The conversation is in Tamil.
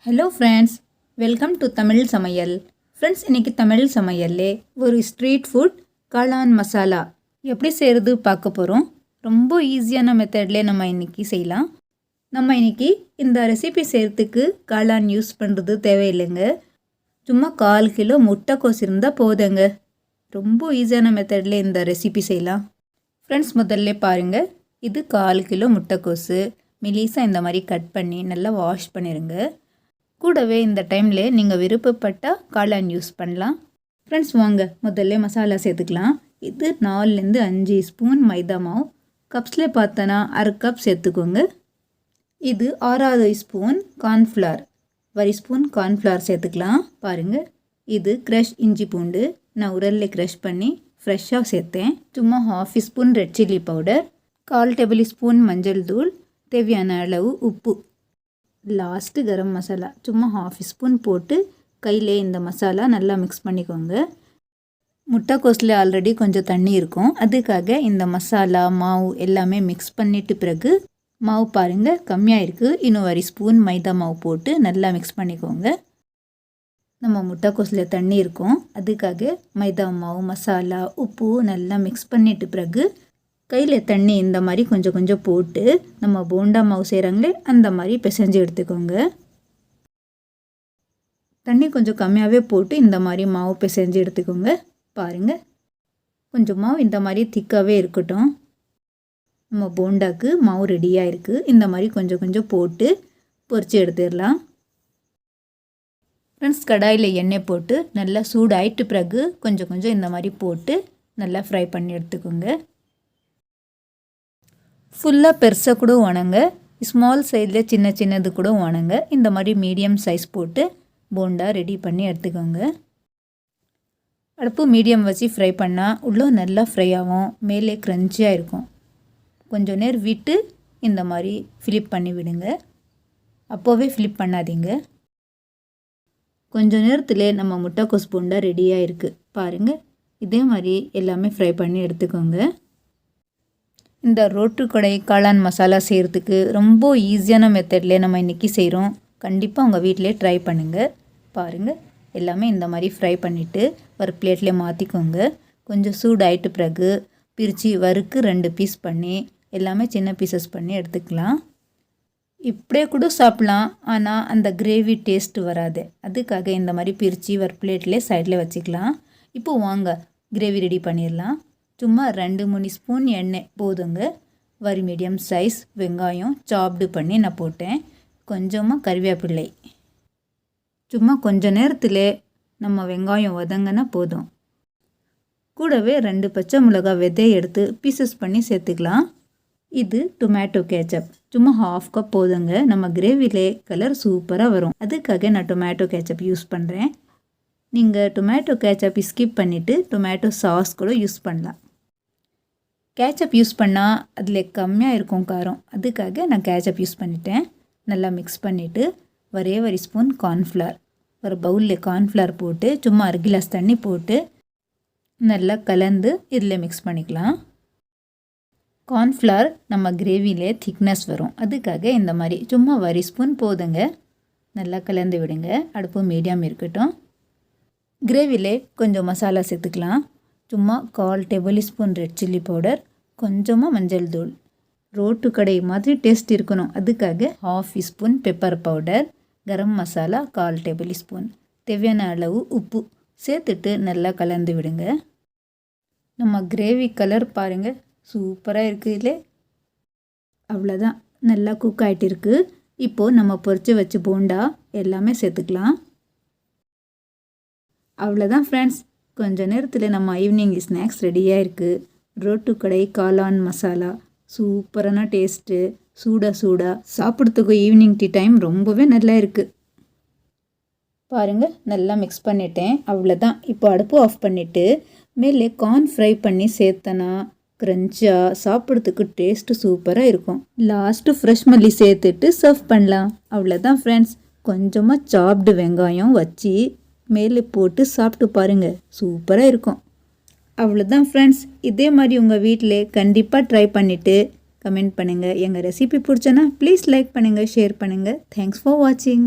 Hello friends, welcome to Tamil சமையல். ஃப்ரெண்ட்ஸ், இன்றைக்கி தமிழ் சமையல்லே ஒரு ஸ்ட்ரீட் ஃபுட் காளான் மசாலா எப்படி செய்கிறது பார்க்க போகிறோம். ரொம்ப ஈஸியான மெத்தட்லேயே நம்ம இன்றைக்கி செய்யலாம். நம்ம இன்றைக்கி இந்த ரெசிபி செய்கிறதுக்கு காளான் யூஸ் பண்ணுறது தேவையில்லைங்க. சும்மா 1/4 கிலோ முட்டைக்கோஸ் இருந்தால் போதுங்க. ரொம்ப ஈஸியான மெத்தட்லேயே இந்த ரெசிபி செய்யலாம். ஃப்ரெண்ட்ஸ், முதல்ல பாருங்கள், இது 1/4 கிலோ முட்டைக்கோஸு மெலிசாக இந்த மாதிரி கட் பண்ணி நல்லா வாஷ் பண்ணிடுங்க. கூடவே இந்த டைமில் நீங்கள் விருப்பப்பட்டால் காளான் யூஸ் பண்ணலாம். ஃப்ரெண்ட்ஸ், வாங்க முதல்ல மசாலா சேர்த்துக்கலாம். இது 4லேருந்து 5 ஸ்பூன் மைதா மாவு. கப்ஸில் பார்த்தோன்னா 1/2 கப் சேர்த்துக்கோங்க. இது 6வது ஸ்பூன் கார்ன்ஃப்ளவர், 1 ஸ்பூன் கார்ன்ஃப்ளவர் சேர்த்துக்கலாம். பாருங்கள், இது க்ரஷ் இஞ்சி பூண்டு நான் உரலில் க்ரஷ் பண்ணி ஃப்ரெஷ்ஷாக சேர்த்தேன். சும்மா 1/2 spoon red chilli powder, 1/4 table spoon மஞ்சள் தூள், தேவையான அளவு உப்பு, லாஸ்ட்டு கரம் மசாலா சும்மா 1/2 ஸ்பூன் போட்டு கையிலே இந்த மசாலா நல்லா மிக்ஸ் பண்ணிக்கோங்க. முட்டைக்கோஸில் ஆல்ரெடி கொஞ்சம் தண்ணி இருக்கும், அதுக்காக இந்த மசாலா மாவு எல்லாமே மிக்ஸ் பண்ணிட்டு பிறகு மாவு பாருங்கள் கம்மியாக இருக்குது, இன்னும் 1 ஸ்பூன் மைதா மாவு போட்டு நல்லா மிக்ஸ் பண்ணிக்கோங்க. நம்ம முட்டைக்கோஸில் தண்ணி இருக்கும், அதுக்காக மைதா மாவு மசாலா உப்பு நல்லா மிக்ஸ் பண்ணிட்டு பிறகு கையில் தண்ணி இந்த மாதிரி கொஞ்சம் கொஞ்சம் போட்டு நம்ம போண்டா மாவு செய்கிறாங்களே அந்த மாதிரி பிசைஞ்சு எடுத்துக்கோங்க. தண்ணி கொஞ்சம் கம்மியாகவே போட்டு இந்த மாதிரி மாவு பிசைஞ்சு எடுத்துக்கோங்க. பாருங்கள், கொஞ்சம் மாவு இந்த மாதிரி திக்காகவே இருக்கட்டும். நம்ம போண்டாக்கு மாவு ரெடியாக இருக்குது. இந்த மாதிரி கொஞ்சம் கொஞ்சம் போட்டு பொரித்து எடுத்துடலாம். ஃப்ரெண்ட்ஸ், கடாயில் எண்ணெய் போட்டு நல்லா சூடாயிட்டு பிறகு கொஞ்சம் கொஞ்சம் இந்த மாதிரி போட்டு நல்லா ஃப்ரை பண்ணி எடுத்துக்கோங்க. ஃபுல்லாக பெருசாக கூட வணங்க, ஸ்மால் சைஸில் சின்ன சின்னது கூட வணங்க. இந்த மாதிரி மீடியம் சைஸ் போட்டு போண்டா ரெடி பண்ணி எடுத்துக்கோங்க. அடுப்பு மீடியம் வச்சு ஃப்ரை பண்ணால் உள்ளே நல்லா ஃப்ரை ஆகும், மேலே க்ரன்ச்சியாக இருக்கும். கொஞ்சம் நேரம் விட்டு இந்த மாதிரி ஃபிலிப் பண்ணி விடுங்க. அப்போவே ஃபிலிப் பண்ணாதீங்க. கொஞ்சம் நேரத்தில் நம்ம முட்டைக்கோஸ் போண்டா ரெடியாக இருக்குது. பாருங்கள், இதே மாதிரி எல்லாமே ஃப்ரை பண்ணி எடுத்துக்கோங்க. இந்த ரோட்டு கடை காளான் மசாலா செய்கிறதுக்கு ரொம்ப ஈஸியான மெத்தட்லேயே நம்ம இன்றைக்கி செய்கிறோம். கண்டிப்பாக உங்கள் வீட்டிலே ட்ரை பண்ணுங்கள். பாருங்கள், எல்லாமே இந்த மாதிரி ஃப்ரை பண்ணிவிட்டு ஒரு பிளேட்லேயே மாற்றிக்கோங்க. கொஞ்சம் சூடாயிட்டு பிறகு பிரித்து வறுக்கு 2 பீஸ் பண்ணி எல்லாமே சின்ன பீசஸ் பண்ணி எடுத்துக்கலாம். இப்படியே கூட சாப்பிட்லாம், ஆனால் அந்த கிரேவி டேஸ்ட்டு வராது. அதுக்காக இந்த மாதிரி பிரித்து ஒரு பிளேட்லேயே சைடில் வச்சுக்கலாம். இப்போது வாங்க கிரேவி ரெடி பண்ணிடலாம். சும்மா 2-3 ஸ்பூன் எண்ணெய் போதுங்க. ஒரு மீடியம் சைஸ் வெங்காயம் சாப்டு பண்ணி நான் போட்டேன். கொஞ்சமாக கறிவேப்பிலை. சும்மா கொஞ்ச நேரத்தில் நம்ம வெங்காயம் வதங்கினா போதும். கூடவே 2 பச்சை மிளகாய் விதையை எடுத்து பீசஸ் பண்ணி சேர்த்துக்கலாம். இது டொமேட்டோ கேச்சப், சும்மா 1/2 கப் போதுங்க. நம்ம கிரேவிலே கலர் சூப்பராக வரும், அதுக்காக நான் டொமேட்டோ கேச்சப் யூஸ் பண்ணுறேன். நீங்கள் டொமேட்டோ கேச்சப் ஸ்கிப் பண்ணிவிட்டு டொமேட்டோ சாஸ் கூட யூஸ் பண்ணலாம். கேச்சப் யூஸ் பண்ணால் அதில் கம்மியாக இருக்கும் காரம், அதுக்காக நான் கேச்சப் யூஸ் பண்ணிட்டேன். நல்லா மிக்ஸ் பண்ணிவிட்டு ஒரே 1 ஸ்பூன் கார்ன்ஃப்ளவர், ஒரு பவுலில் கார்ன்ஃப்ளவர் போட்டு சும்மா 1 கிளாஸ் தண்ணி போட்டு நல்லா கலந்து இதில் மிக்ஸ் பண்ணிக்கலாம். கார்ன்ஃப்ளவர் நம்ம கிரேவிலே திக்னஸ் வரும், அதுக்காக இந்த மாதிரி சும்மா 1 ஸ்பூன் போதுங்க. நல்லா கலந்து விடுங்க. அடுப்பு மீடியம் இருக்கட்டும். கிரேவிலே கொஞ்சம் மசாலா சேர்த்துக்கலாம். சும்மா 1/4 table spoon red chilli powder, கொஞ்சமாக மஞ்சள் தூள். ரோட்டு கடை மாதிரி டேஸ்ட் இருக்கணும், அதுக்காக 1/2 spoon pepper powder, garam masala 1/4 table spoon, தேவையான அளவு உப்பு சேர்த்துட்டு நல்லா கலந்து விடுங்க. நம்ம கிரேவி கலர் பாருங்கள் சூப்பராக இருக்குது. இல்லை, அவ்வளோதான், நல்லா குக் ஆகிட்டு இருக்குது. இப்போது நம்ம பொரித்து வச்சு போண்டா எல்லாமே சேர்த்துக்கலாம். அவ்வளோதான் ஃப்ரெண்ட்ஸ், கொஞ்ச நேரத்தில் நம்ம ஈவினிங் ஸ்நாக்ஸ் ரெடியாக இருக்குது. ரோட்டு கடை காளான் மசாலா சூப்பரான டேஸ்ட்டு, சூடாக சாப்பிட்றதுக்கு ஈவினிங் டீ டைம் ரொம்பவே நல்லா இருக்குது. பாருங்கள், நல்லா மிக்ஸ் பண்ணிட்டேன். அவ்வளோதான், இப்போ அடுப்பு ஆஃப் பண்ணிவிட்டு மேலே கார்ன் ஃப்ரை பண்ணி சேர்த்தனா க்ரன்ச்சாக சாப்பிட்றதுக்கு டேஸ்ட்டு சூப்பராக இருக்கும். லாஸ்ட்டு ஃப்ரெஷ் மல்லி சேர்த்துட்டு சர்வ் பண்ணலாம். அவ்வளோதான் ஃப்ரெண்ட்ஸ், கொஞ்சமாக சாப்டு வெங்காயம் வச்சு மேலே போட்டு சாப்பிட்டு பாருங்கள், சூப்பராக இருக்கும். அவ்வளோதான் ஃப்ரெண்ட்ஸ், இதே மாதிரி உங்கள் வீட்டில் கண்டிப்பாக ட்ரை பண்ணிவிட்டு கமெண்ட் பண்ணுங்கள். எங்கள் ரெசிபி பிடிச்சனா ப்ளீஸ் லைக் பண்ணுங்கள், ஷேர் பண்ணுங்கள். தேங்க்ஸ் ஃபார் வாட்சிங்.